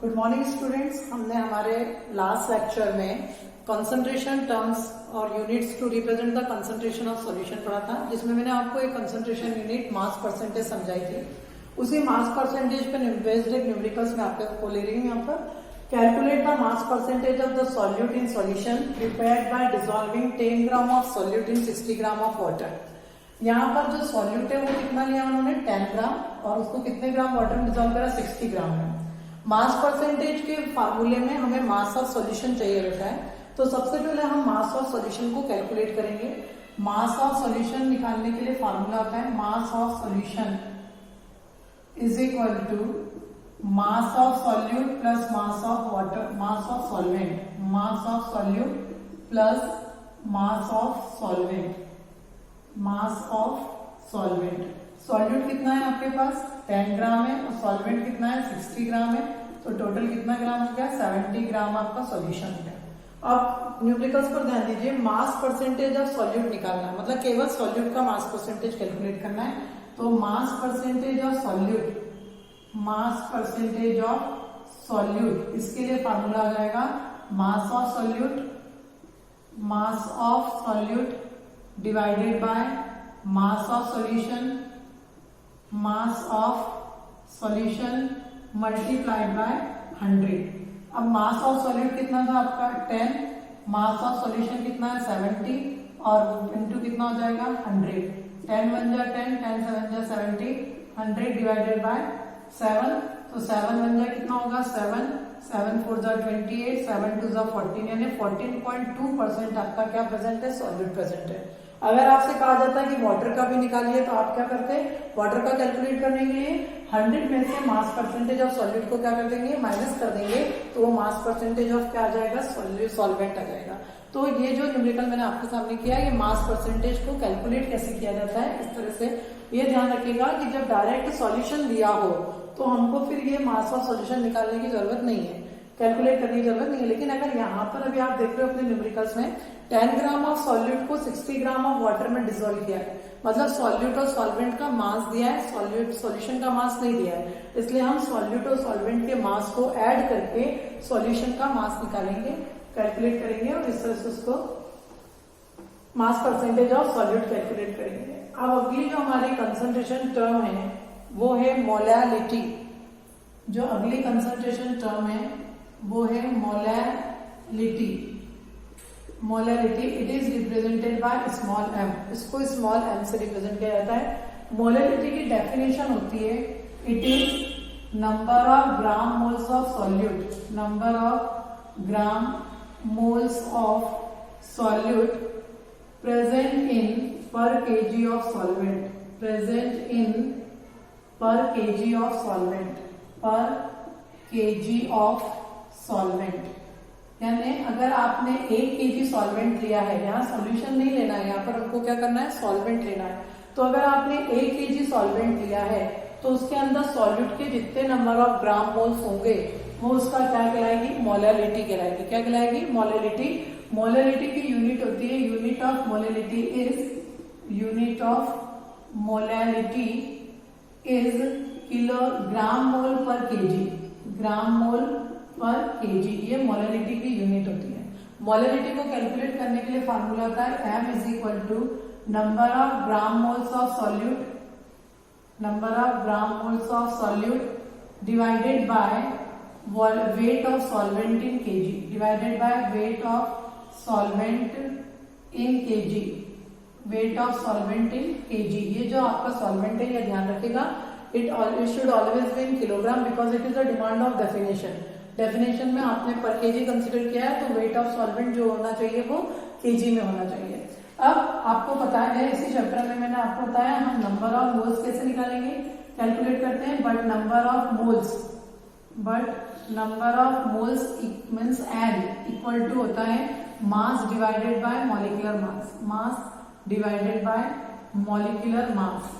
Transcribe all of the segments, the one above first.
Good morning students. हमने हमारे last lecture में कंसंट्रेशन टर्म्स और units to represent the concentration of solution पढ़ा था, जिसमें मैंने आपको एक कंसंट्रेशन यूनिट मास परसेंटेज समझाई थी। उसी मास परसेंटेज पे बेस्ड एक न्यूमेरिकल्स में आपको ले रही हूँ। यहाँ पर calculate the mass percentage of the solute in solution prepared by dissolving 10 gram of solute in 60 gram of water. यहाँ पर जो सॉल्यूट है वो कितना लिया उन्होंने 10 ग्राम, और उसको कितने ग्राम वाटर में डिसॉल्व करा 60 ग्राम में। मास परसेंटेज के फार्मूले में हमें मास ऑफ सॉल्यूशन चाहिए रहता है, तो सबसे पहले हम मास ऑफ सॉल्यूशन को कैलकुलेट करेंगे। मास ऑफ सॉल्यूशन निकालने के लिए फार्मूला आता है mass of solution is equal to mass of solute plus mass of water, mass of solvent, mass of solute plus mass of solvent, mass of solvent. Solute कितना है आपके पास 10 ग्राम है और सॉल्वेंट कितना है 60 ग्राम है, तो टोटल कितना ग्राम हो गया 70 ग्राम आपका सॉल्यूशन हो गया। अब न्यूमेरिकल्स पर ध्यान दीजिए, मास परसेंटेज ऑफ सॉल्यूट निकालना है, मतलब केवल सॉल्यूट का मास परसेंटेज कैलकुलेट करना है। तो mass percentage of solute, mass percentage of solute, इसके लिए फार्मूला आ जाएगा मास of solute, mass of solute divided by mass of solution, mass of solution multiplied by 100। अब मास ऑफ सॉल्यूट कितना था आपका 10, मास ऑफ सॉल्यूशन कितना है 70 और इनटू कितना हो जाएगा 100। 10 1 जा 10, 10 7 जा 70, 100 डिवाइडेड बाय 7, तो 7 1 जा कितना होगा 7, 7 4 जा 28, 7 2 जा 14, यानी 14.2% आपका क्या प्रेजेंट है, सॉल्यूट प्रेजेंट है। अगर आपसे कहा जाता है कि वाटर का भी निकालिए, तो आप क्या करते हैं, वाटर का कैलकुलेट करने के लिए 100 में से मास परसेंटेज ऑफ सॉल्यूट को क्या कर देंगे, माइनस कर देंगे, तो वो मास परसेंटेज ऑफ क्या आ जाएगा, सॉल्वेंट आ जाएगा। तो ये जो न्यूमेरिकल मैंने आपके सामने किया, ये मास परसेंटेज को कैलकुलेट कैसे किया जाता है, इस तरह से ये ध्यान रखिएगा कि जब डायरेक्ट सॉल्यूशन दिया हो तो हमको फिर ये मास ऑफ सॉल्यूशन निकालने की जरूरत नहीं है, कैलकुलेट करने की जरूरत नहीं है। लेकिन अगर यहाँ पर अभी आप देख रहे हो अपने न्यूमेरिकल्स में 10 ग्राम ऑफ सॉल्यूट को 60 ग्राम ऑफ वाटर में डिसॉल्व किया है, मतलब सॉल्यूट और सॉल्वेंट का मास दिया है, सॉल्यूशन का मास नहीं दिया है, इसलिए हम सॉल्यूट और सॉल्वेंट के मास को ऐड करके सॉल्यूशन का मास निकालेंगे, कैलकुलेट करेंगे और इस तरह से उसको mass percentage of solute calculate करेंगे। अब अगली जो हमारी कंसंट्रेशन टर्म है वो है मोलैलिटी। जो अगली कंसंट्रेशन टर्म है वो है molality. Molality it is represented by small m, इसको स्मॉल एम से रिप्रेजेंट किया जाता है। मोलैलिटी की डेफिनेशन होती है it is number of gram moles of solute, number of gram moles of solute present in per kg of solvent, present in per kg of solvent, per kg of solvent. यानी अगर आपने 1 KG solvent लिया है, यहाँ solution नहीं लेना है, यहाँ पर हमको क्या करना है, सॉल्वेंट लेना है। तो अगर आपने 1 केजी सॉल्वेंट लिया है तो उसके अंदर सॉल्यूट के जितने नंबर ऑफ ग्राम मोल्स होंगे वो उसका क्या कहलाएगी, मोलैलिटी कहलाएगी। क्या कहलाएगी, मोलैलिटी। मोलैलिटी की यूनिट होती है, unit of molality is, unit of molality is kilogram mole per kg, gram mole per KG, ये मोलैलिटी की यूनिट होती है। मोलैलिटी को कैलकुलेट करने के लिए फार्मूला होता है m is equal to number of gram moles of solute, number of gram moles of solute divided by weight of solvent in kg, divided by weight of solvent in kg, weight of solvent in kg. ये जो आपका solvent है ये ध्यान रखिएगा, it should always be in kilogram because it is a demand of definition. Definition में आपने पर केजी कंसिडर किया है, तो वेट ऑफ सॉल्वेंट जो होना चाहिए वो केजी में होना चाहिए। अब आपको पता है, इसी चैप्टर में मैंने आपको बताया हम नंबर ऑफ मोल्स कैसे निकालेंगे, कैलकुलेट करते हैं। But number of moles, but number of moles means n equal to होता है mass divided by molecular mass, mass divided by molecular mass.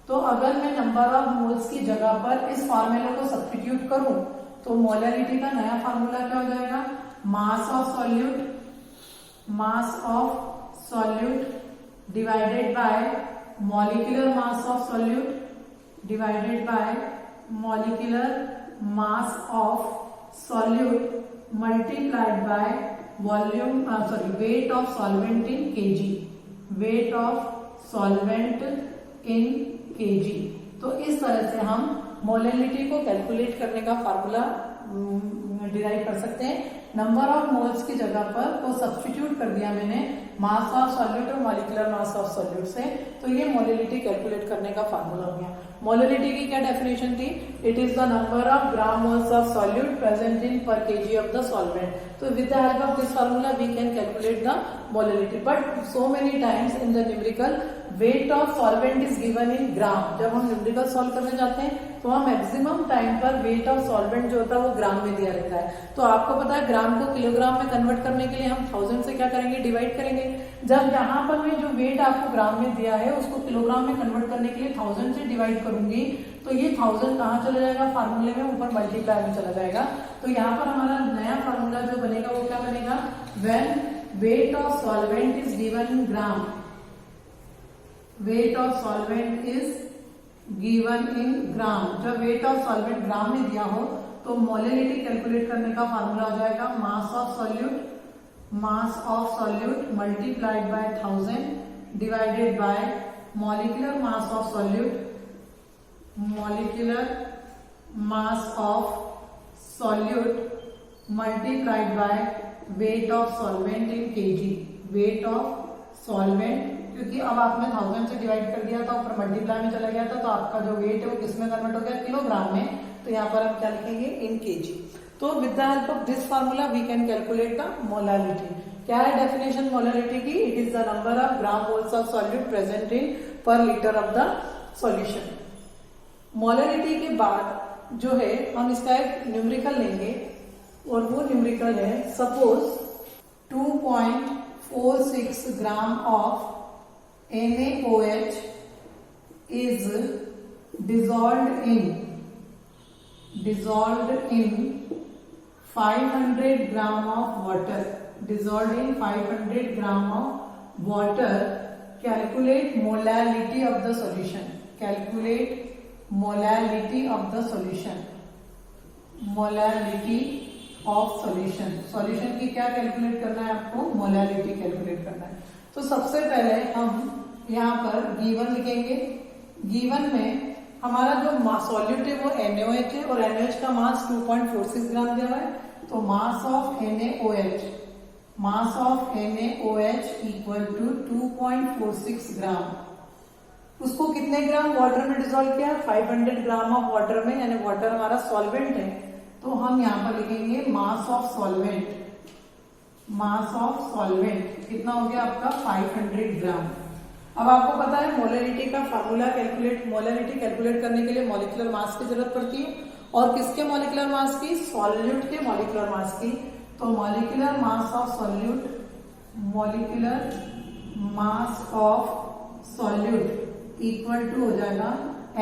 तो अगर मैं नंबर ऑफ मोल्स की जगह पर इस फॉर्मूले को सब्स्टिट्यूट करूं तो मोलैलिटी का नया फार्मूला क्या हो जाएगा, मास of solute, mass of solute divided by molecular mass of solute divided by molecular mass of solute multiplied by volume weight of solvent in kg, weight of solvent in kg. तो इस तरह से हम molality को calculate करने का formula derive कर सकते हैं। नंबर ऑफ मोल्स की जगह पर वो सब्स्टिट्यूट कर दिया मैंने मास ऑफ सॉल्यूट और मॉलिक्यूलर मास ऑफ सॉल्यूट से, तो ये मोलैलिटी कैलकुलेट करने का फार्मूला हो गया। मोलैलिटी की क्या डेफिनेशन थी? It is the number of gram moles of solute present in per kg of the solvent. तो with the help of this formula we can calculate the molality, but so many times in the numerical weight of solvent is given in gram. जब हम numerical solve करने जाते हैं तो हम maximum time पर weight of solvent जो होता है वो ग्राम में दिया रहता है। तो आपको पता है ग्राम को किलोग्राम में कन्वर्ट करने के लिए हम 1000 से क्या करेंगे? डिवाइड करेंगे। जब यहाँ पर मैं जो वेट आपको ग्राम में दिया है उसको किलोग्राम में कन्वर्ट करने के लिए 1000 से डिवाइड करूंगी, तो ये 1000 कहाँ चला जाएगा? फार्मूले में ऊपर मल्टीप्लाई में चला जाएगा। तो यहाँ पर हमारा नया फार्मूला जो बनेगा वो क्या बनेगा? When weight of solvent is given in gram, weight of solvent is given in gram. जब वेट ऑफ सॉल्वेंट ग्राम में दिया हो तो मोलैलिटी कैलकुलेट करने का फार्मूला हो जाएगा मास of solute multiplied by 1000 divided by molecular mass of solute, molecular mass of solute multiplied by weight of solvent in kg, weight of solvent. क्योंकि अब आपने 1000 से डिवाइड कर दिया था, ऊपर मल्टीप्लाई में चला गया था, तो आपका जो वेट है वो किस में कन्वर्ट हो गया? किलोग्राम में। तो यहाँ पर हम क्या लिखेंगे? In kg. तो with the help of this formula we can calculate the molality. क्या है डेफिनेशन मोलैलिटी की? It is the number of gram moles of solute present in per litre of the solution. Molality के बाद जो है हम इसका एक न्यूमेरिकल लेंगे और वो न्यूमेरिकल है suppose 2.46 gram of NaOH is dissolved in 500 gram of water, dissolved in 500 gram of water. Calculate molality of the solution, calculate molality of the solution, molality of solution। solution की क्या calculate करना है आपको? Molality calculate करना है। तो सबसे पहले हम यहाँ पर गिवन लिखेंगे। गिवन में हमारा जो सॉल्यूट है वो NaOH है और NaOH का मास 2.46 ग्राम दिया हुआ है। तो mass of NaOH equal to 2.46 gram. उसको कितने ग्राम वाटर में डिसॉल्व किया? 500 ग्राम ऑफ वाटर में, यानी वाटर हमारा सॉल्वेंट है। तो हम यहाँ पर लिखेंगे मास of solvent, mass of solvent कितना हो गया आपका? 500 ग्राम। अब आपको पता है मोलैलिटी का फार्मूला मोलैलिटी कैलकुलेट करने के लिए मॉलिक्यूलर मास की जरूरत पड़ती है। और किसके मॉलिक्यूलर मास की? सॉल्यूट के मॉलिक्यूलर मास की। तो molecular mass of solute, molecular mass of solute equal to हो जाएगा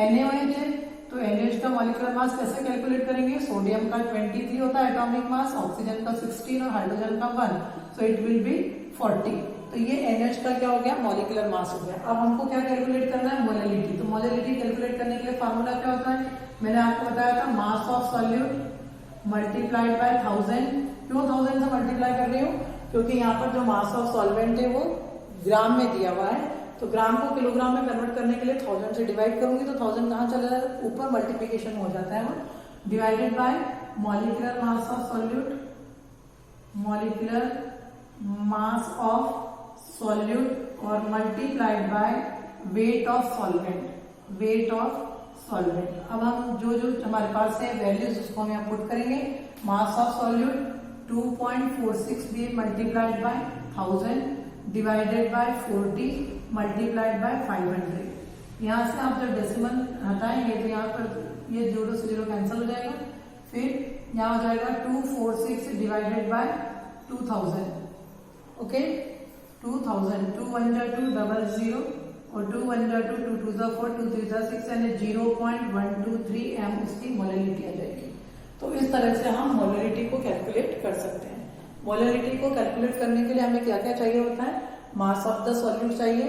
NaOH है, तो NaOH का मॉलिक्यूलर मास कैसे कैलकुलेट करेंगे? सोडियम का 23 होता है एटॉमिक मास, ऑक्सीजन का 16 और हाइड्रोजन का 1, सो इट विल बी 40। तो ये NaOH का क्या हो गया? मॉलिक्यूलर मास हो गया। अब हमको क्या कैलकुलेट करना है? मोलैलिटी। तो मोलैलिटी कैलकुलेट करने के लिए फार्मूला क्या होता है? मैंने आपको बताया था मास ऑफ सॉल्यूट मल्टीप्लाइड बाय 1000। क्यों 1000 से मल्टीप्लाई कर रही हूँ? क्योंकि यहाँ पर जो मास ऑफ सॉल्वेंट है वो ग्राम में दिया हुआ है, तो ग्राम को किलोग्राम में कन्वर्ट करने के लिए 1000 से डिवाइड करूंगी, तो 1000 कहाँ चला जाएगा? ऊपर मल्टीप्लीकेशन हो जाता है वो, divided by molecular mass of solute, molecular mass of solute और multiplied by weight of solvent, weight of solvent. अब हम जो हमारे पास है वैल्यूज उसको हम यहाँ पुट करेंगे। मास ऑफ सॉल्यूट 2.46 भी multiplied by 1000 divided bye 40 multiplied by 500। यहाँ से आप जब डेसिमल हटाएंगे तो यहाँ पर ये 0 से 0 कैंसिल हो जाएगा। फिर यहाँ हो जाएगा 246 डिवाइडेड बाय 2000। ओके, 2000, 2 1 2 00 और 2 1 2 2 2 4 2 3 6 यानी 0.123 m उसकी मोलैलिटी आ जाएगी। तो इस तरह से हम मोलैलिटी को कैलकुलेट कर सकते हैं। मोलैलिटी को कैलकुलेट करने के लिए हमें क्या क्या चाहिए होता है? मास ऑफ द सॉल्यूट चाहिए,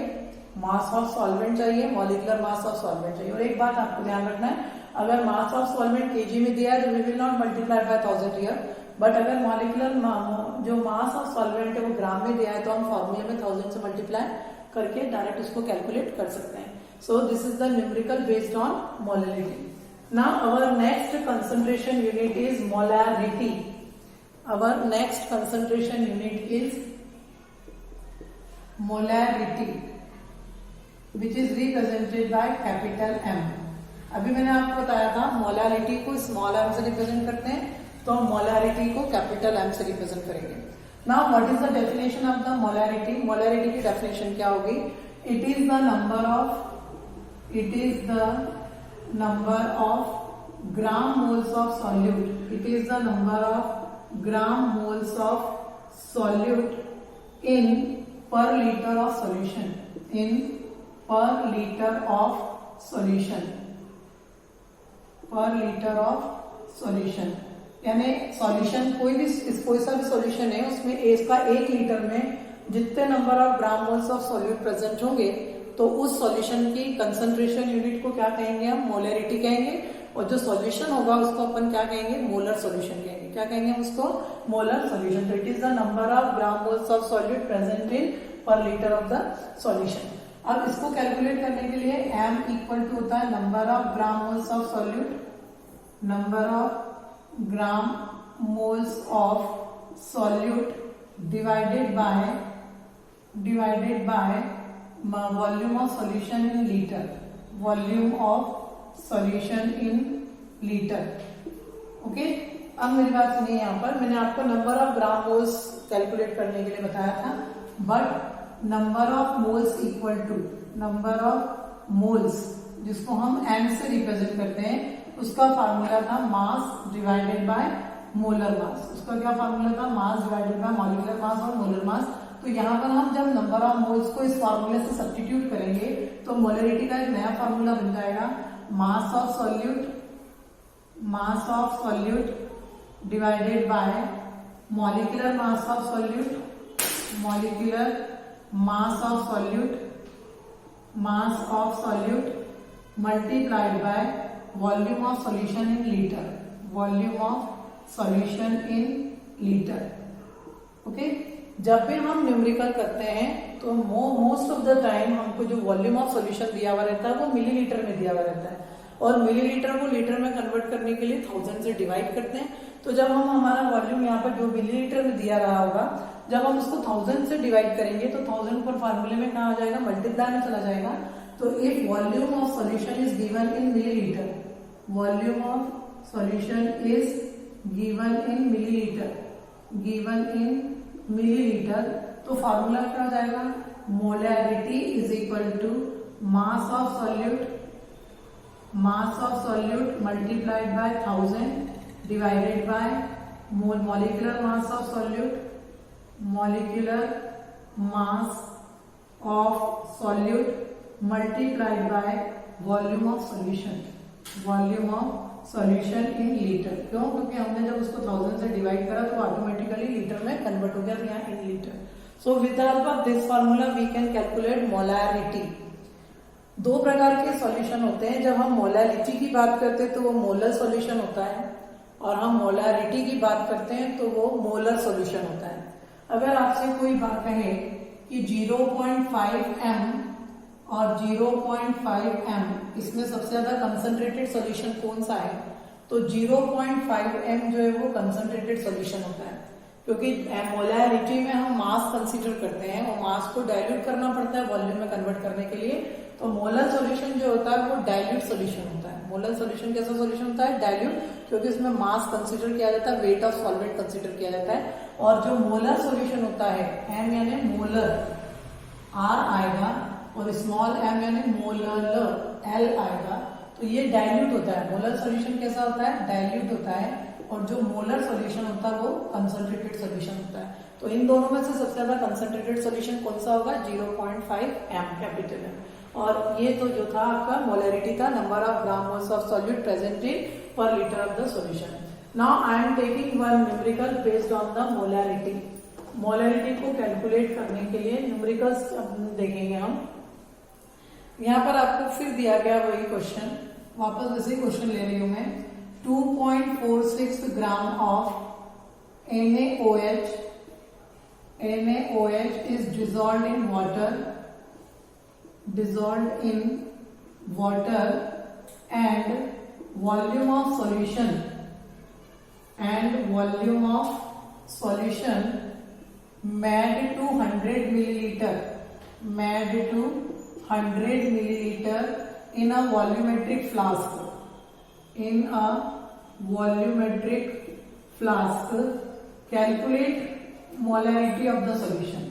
मास ऑफ सॉल्वेंट चाहिए, मॉलिक्यूलर मास ऑफ सॉल्वेंट चाहिए। और एक बात आपको ध्यान रखना है, अगर मास ऑफ सॉल्वेंट केजी में दिया है तो we will not multiply by 1000 here, but अगर मॉलिक्यूलर जो मास ऑफ सॉल्वेंट है वो ग्राम में दिया है तो हम फॉर्मूले में 1000 से मल्टीप्लाई करके डायरेक्ट उसको कैलकुलेट कर सकते हैं. So this is the numerical based on molarity. Now our next concentration unit is molarity. Our next concentration unit is molarity which is represented by capital M. अभी मैंने आपको बताया था मोलैरिटी को स्मॉल m से रिप्रेजेंट करते हैं, तो हम मोलैरिटी को कैपिटल M से रिप्रेजेंट करेंगे. Now what is the definition of the molarity? Molarity की डेफिनेशन क्या होगी? It is the number of gram moles of solute. It is the number of gram moles of solute in per litre of solution. In per liter of solution. Per liter of solution. यानी solution कोई सा भी solution है उसमें इसका 1 litre में जितने number of gram moles of solute present होंगे तो उस सॉल्यूशन की कंसंट्रेशन यूनिट को क्या कहेंगे? हम मोलैरिटी कहेंगे. और जो सॉल्यूशन होगा उसको अपन क्या कहेंगे? मोलर सॉल्यूशन कहेंगे. क्या कहेंगे हम उसको? Molar solution. तो it is the number of gram moles of solute present in per litre of the solution. अब इसको कैलकुलेट करने के लिए m इक्वल टू होता है number of gram moles of solute. Number of gram moles of solute divided by volume of solution in litre. Volume of solution in litre. Okay, अब मेरी बात सुनिए. यहाँ पर मैंने आपको number of gram moles calculate करने के लिए बताया था, but number of moles equal to number of moles जिसको हम m से रिप्रेजेंट करते हैं उसका फार्मूला था मास डिवाइडेड बाय मोलर मास. उसका क्या फार्मूला था? मास डिवाइडेड बाय मॉलिक्यूलर मास और मोलर मास. तो यहाँ पर हम जब नंबर ऑफ मोल्स को इस फार्मूले से सब्स्टिट्यूट करेंगे तो मोलैरिटी का एक नया फार्मूला बन जाएगा. मास of solute divided by molecular mass of solute. Molecular mass of solute multiplied by volume of solution in liter. Volume of solution in liter. Okay, जब भी हम न्यूमेरिकल करते हैं तो मोस्ट ऑफ द टाइम हमको जो वॉल्यूम ऑफ सॉल्यूशन दिया हुआ रहता है वो मिलीलीटर में दिया हुआ रहता है, और मिलीलीटर को लीटर में कन्वर्ट करने के लिए 1000 से डिवाइड करते हैं. तो जब हम हमारा वॉल्यूम यहाँ पर जो मिलीलीटर में दिया रहा होगा, जब हम उसको 1000 से डिवाइड करेंगे तो 1000 पर फार्मूले में कहा आ जाएगा? मल्टीप्लाई में चला जाएगा. तो if volume of solution is given in millilitre, volume of solution is given in millilitre, तो फार्मूला क्या हो जाएगा? Molarity is equal to mass of solute multiplied by 1000 divided by molecular mass of solute. Molecular mass of solute multiplied by volume of solution. Volume of solution in liter. क्यों? क्योंकि हमने जब उसको 1000 से डिवाइड करा तो ऑटोमेटिकली लीटर में convert हो गया, तो यहाँ in litre. So with the help of this formula we can calculate molarity. 2 प्रकार के सॉल्यूशन होते हैं. जब हम मोलैरिटी की बात करते हैं तो वो मोलर सॉल्यूशन होता है, और हम मोलैरिटी की बात करते हैं तो वो मोलर सॉल्यूशन होता है. अगर आपसे कोई बात कहे कि 0.5 m और 0.5 m इसमें सबसे ज्यादा कंसंट्रेटेड सॉल्यूशन कौन सा है, तो 0.5 m जो है वो कंसंट्रेटेड सॉल्यूशन होता है, क्योंकि मोलैरिटी में हम मास कंसीडर करते हैं और मास को डाइल्यूट करना पड़ता है वॉल्यूम में कन्वर्ट करने के लिए. तो मोलर सॉल्यूशन जो होता है वो डाइल्यूट सॉल्यूशन होता है. मोलर सॉल्यूशन कैसा सॉल्यूशन होता है? डाइल्यूट, क्योंकि उसमें मास कंसीडर किया जाता है, वेट ऑफ सॉल्वेंट कंसीडर किया जाता है. और जो मोलर सॉल्यूशन होता है, m यानी मोलर, r आएगा, और स्मॉल m यानी मोलर, l आएगा, तो ये डाइल्यूट होता है. मोलर सॉल्यूशन कैसा होता है? डाइल्यूट होता है. और जो मोलर सॉल्यूशन होता है वो कंसंट्रेटेड सॉल्यूशन होता है. तो इन दोनों में से सबसे ज्यादा कंसंट्रेटेड सॉल्यूशन कौन सा होगा? 0.5 m कैपिटल M. और ये तो जो था आपका मोलैरिटी था, number of gram moles of solute present in per litre of the solution. Now I am taking one numerical based on the molarity. Molarity को कैलकुलेट करने के लिए न्यूमेरिकल्स देखेंगे हम. यहाँ पर आपको फिर दिया गया वही क्वेश्चन वापस वैसे क्वेश्चन ले रही हूं मैं। 2.46 gram of NaOH is dissolved in water and volume of solution made to 100 milliliter in a volumetric flask. Calculate molarity of the solution.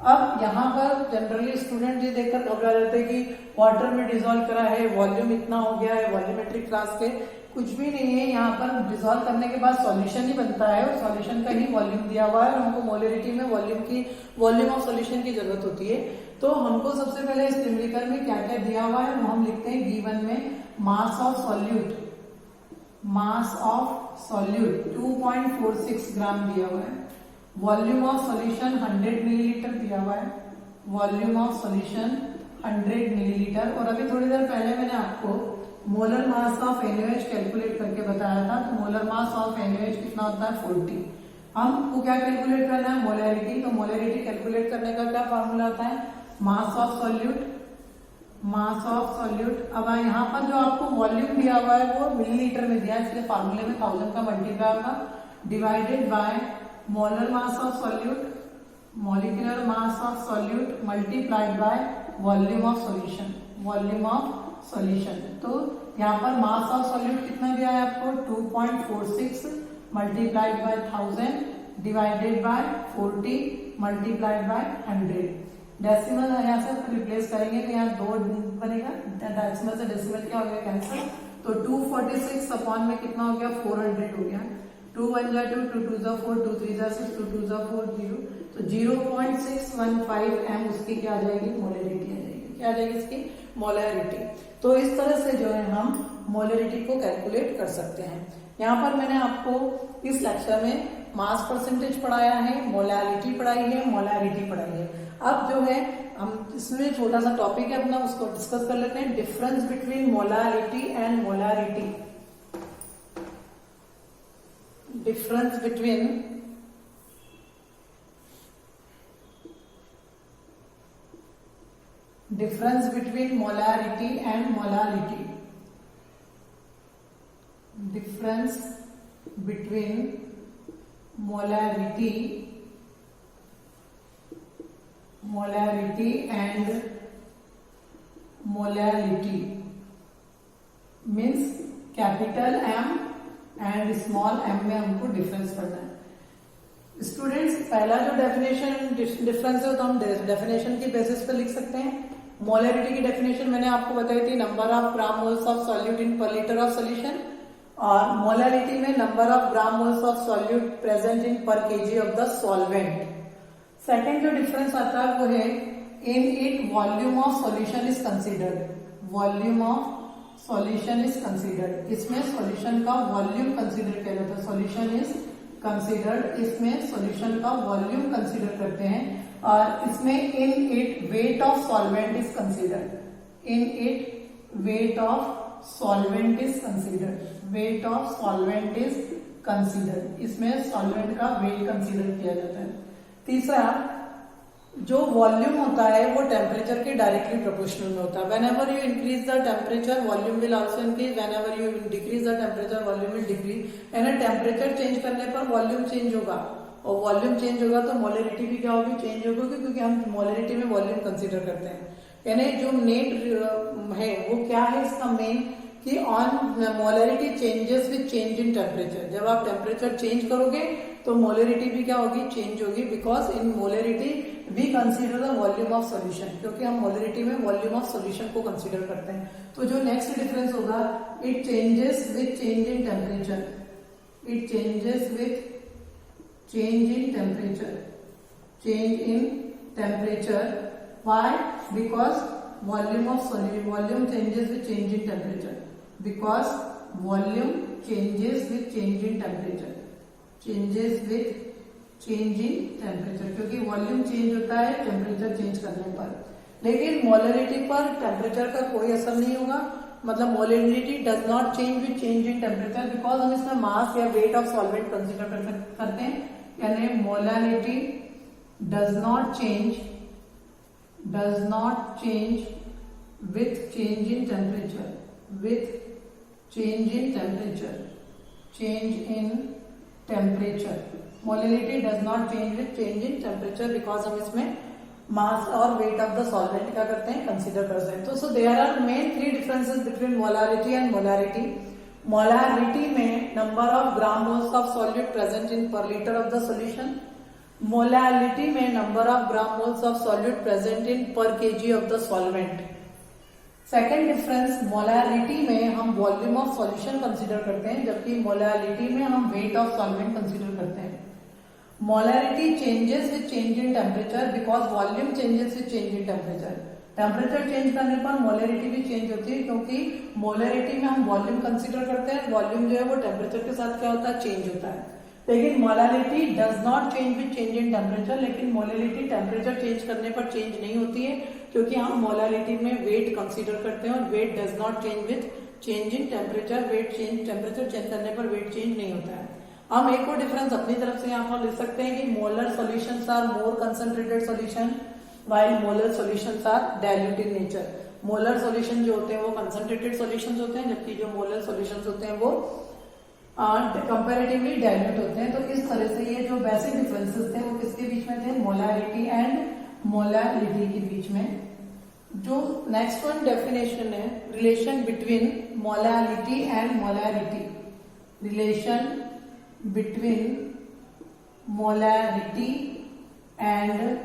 अब यहाँ पर जनरली स्टूडेंट ये देखकर घबरा जाते हैं कि वाटर में डिजोल्व करा है, वॉल्यूम इतना हो गया है, वॉल्यूमेट्रिक फ्लास्क है। कुछ भी नहीं है, यहाँ पर डिजोल्व करने के बाद सॉल्यूशन ही बनता है और सॉल्यूशन का ही वॉल्यूम दिया हुआ है और हमको मोलरिटी में वॉल्यूम ऑफ सॉल्यूशन की जरूरत होती है। तो हमको सबसे पहले इस न्यूमेरिकल में क्या क्या दिया हुआ है वो हम लिखते हैं। गिवन में मास ऑफ सॉल्यूट 2.46 ग्राम दिया हुआ है, वॉल्यूम ऑफ सॉल्यूशन 100 मिलीलीटर दिया हुआ है, वॉल्यूम ऑफ सॉल्यूशन 100 मिलीलीटर। और अभी थोड़ी देर पहले मैंने आपको molar mass of NaOH calculate करके बताया था। तो मोलर मास ऑफ NaOH कितना होता है 40। हमको क्या कैलकुलेट करना है मोलरिटी। तो मोलरिटी कैलकुलेट करने का क्या फॉर्मूला होता है मास ऑफ सॉल्यूट। अब यहाँ पर जो आपको वॉल्यूम दिया हुआ है वो मिलीलीटर में दिया है, इसलिए फॉर्मूले में 1000 का मल्टीप्लाई होगा divided by molar mass of solute, molecular mass of solute multiplied bye volume of solution. तो यहाँ पर मास ऑफ सॉल्यूट कितना दिया है आपको 2.46 multiplied by 1000 divided bye 40 multiplied by 100। Decimal यहाँ से रिप्लेस करेंगे तो यहाँ 2 बनेगा, डेसिमल से डेसिमल क्या हो गया कैंसिल। तो 246 अपॉन में कितना हो गया 400 हो गया। 2 1 जा 2, 2 2 जा 4, 2 3 जा 6, 2 2 जा 4 0। तो 0.615 m उसकी क्या आ जाएगी मोलरिटी आ जाएगी। क्या आ जाएगी इसकी मोलरिटी। तो इस तरह से जो है हम मोलरिटी को कैलकुलेट कर सकते हैं। यहाँ पर मैंने आपको इस लेक्चर में मास परसेंटेज पढ़ाया है, मोलालिटी पढ़ाई है, मोलरिटी पढ़ाई है। अब जो है हम इसमें छोटा सा टॉपिक है अपना, उसको डिस्कस कर लेते हैं। Difference between molality and molarity. Difference between molarity and molality. Difference between molarity and molality means capital M and small m में हमको डिफरेंस पढ़ना है। स्टूडेंट्स पहला जो डिफरेंस है तो हम डेफिनेशन की बेसिस पे लिख सकते हैं। मोलरिटी की डेफिनेशन मैंने आपको बताई थी, number of gram moles of solute in per litre of solution. और मोलरिटी में number of gram moles of solute present in per kg of the solvent. Second जो डिफरेंस आता है वो है in it volume of solution is considered. इसमें solution का volume consider किया जाता है। सॉल्यूशन इज कंसिडर्ड, इसमें सॉल्यूशन का वॉल्यूम कंसिडर करते हैं। और इसमें in it weight of solvent is considered. Wait of solvent is considered. इसमें सॉल्वेंट का वेट कंसिडर किया जाता है। तीसरा जो वॉल्यूम होता है वो टेम्परेचर के डायरेक्टली प्रोपोर्शनल में होता है। Whenever you increase the temperature volume will also increase, whenever you decrease the temperature volume will decrease. यानी टेम्परेचर चेंज करने पर वॉल्यूम चेंज होगा और वॉल्यूम चेंज होगा तो मोलरिटी भी क्या होगी चेंज होगी, क्योंकि हम मोलरिटी में वॉल्यूम कंसिडर करते हैं। यानी जो नेट है वो क्या है इसका मेन कि on molarity changes with change in temperature. जब आप टेम्परेचर चेंज करोगे तो मोलरिटी भी क्या होगी चेंज होगी, because in molarity we consider the volume of solution, क्योंकि हम मोलरिटी में वॉल्यूम ऑफ सॉल्यूशन को कंसीडर करते हैं। तो जो नेक्स्ट डिफरेंस होगा it changes with change in temperature. Why? Because volume changes with change in temperature. Because volume changes with change in temperature. Change in temperature, क्योंकि volume change होता है temperature change करने पर, लेकिन मोलरिटी पर temperature का कोई असर नहीं होगा। मतलब molarity does not change with change in temperature, because हम इसमें मास या वेट ऑफ सॉल्वेंट कंसिडर करते हैं, यानी molarity does not change with change in temperature, molarity does not change with change in temperature, because हम इसमें मास और वेट ऑफ द सॉल्वेंट क्या करते हैं, कंसीडर करते हैं। तो so there are main 3 differences between molarity and molarity. Molarity में number of gram moles of solute present in per litre of the solution, molarity में number of gram moles of solute present in per kg of the solvent. Second difference, molarity में हम volume of solution consider करते हैं, जबकि molarity में हम wait of solvent consider करते हैं। Molarity changes with change in temperature, because volume changes with change in temperature. Temperature change करने पर मोलरिटी भी चेंज होती है, क्योंकि मोलरिटी में हम वॉल्यूम कंसीडर करते हैं, वॉल्यूम जो है वो टेम्परेचर के साथ क्या होता है, चेंज होता है। लेकिन molarity does not change with change in temperature, लेकिन मोलरिटी टेम्परेचर चेंज करने पर चेंज नहीं होती है, क्योंकि हम मोलरिटी में वेट कंसीडर करते हैं और weight does not change with change in temperature. Temperature change करने पर वेट चेंज नहीं होता है। हम एक और डिफरेंस अपनी तरफ से यहाँ पर लिख सकते हैं कि molar solutions are more concentrated solution while molar solutions are dilute in nature। Molar solution जो होते हैं वो कंसंट्रेटेड सॉल्यूशंस होते हैं, जबकि जो मोलर सॉल्यूशंस होते हैं वो कंपैरेटिवली डाइल्यूट होते हैं। तो इस तरह से ये जो बेसिक डिफरेंसेस थे वो किसके बीच में थे, मोलारिटी एंड मोलारिटी के बीच में। जो नेक्स्ट वन डेफिनेशन है, relation between molarity and molarity, relation between molarity and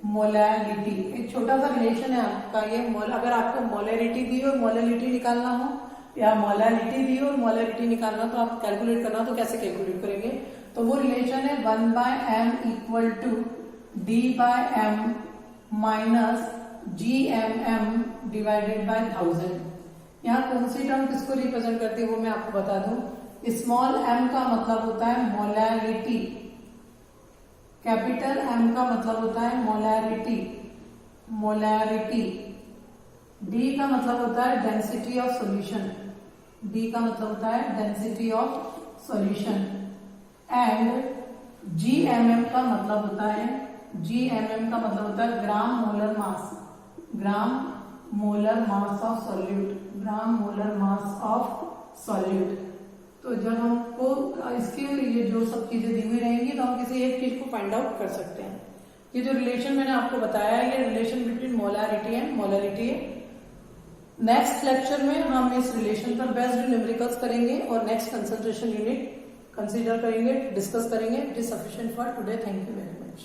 molarity. एक छोटा सा रिलेशन है आपका ये, अगर आपको मोलारिटी दी और मोलारिटी निकालना हो, या मोलारिटी दी और मोलारिटी निकालना, तो आप कैलकुलेट करना, तो कैसे कैलकुलेट करेंगे, तो वो रिलेशन है 1/m equal to d/m minus gmm divided by 1000। यहाँ कौन सी टर्म किसको रिप्रेजेंट करती है वो मैं आपको बता दूं। स्मॉल m का मतलब होता है मोलारिटी, कैपिटल M का मतलब होता है मोलारिटी, D का मतलब होता है डेंसिटी ऑफ सॉल्यूशन, D का मतलब होता है density of solution, and GMM का मतलब होता है, ग्राम molar mass, gram molar mass of solute. तो जब हमको इसकी ये जो सब चीजें दी हुई रहेंगी तो हम किसी एक चीज को फाइंड आउट कर सकते हैं। ये जो रिलेशन मैंने आपको बताया है ये relation between molarity and molarity है। नेक्स्ट लेक्चर में हम इस रिलेशन पर बेस्ड न्यूमेरिकल्स करेंगे और नेक्स्ट कंसंट्रेशन यूनिट कंसीडर करेंगे, डिस्कस करेंगे। It is sufficient for today. Thank you very much.